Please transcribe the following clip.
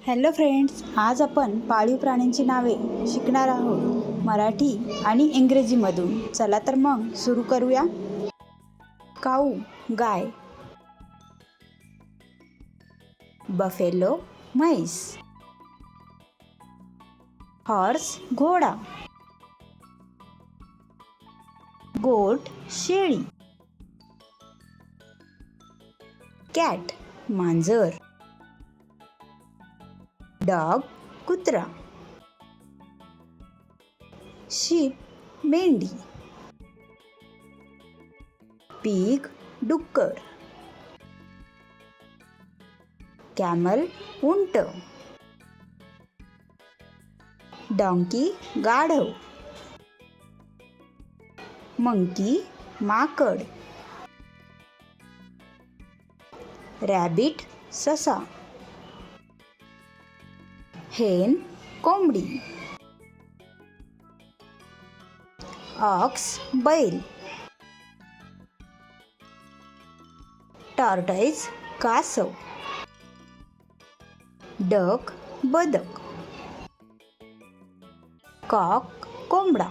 Hello friends, आज आपण पाळीव प्राण्यांची नावे शिकणार आहोत मराठी आणि इंग्रजीमधून. चला तर मग सुरू करूया. काऊ गाय, बफेलो म्हैस, हॉर्स घोडा, गोट शेळी, कॅट मांजर, डॉग कुत्रा, शीप मेंढी, पिग डुक्कर, कॅमल उंट, डॉंकी गाढव, मंकी माकड, रॅबिट ससा, हेन कोंबडी, ऑक्स बैल, टॉर्टॉइस कासव, डक बदक, कॉक कोंबडा,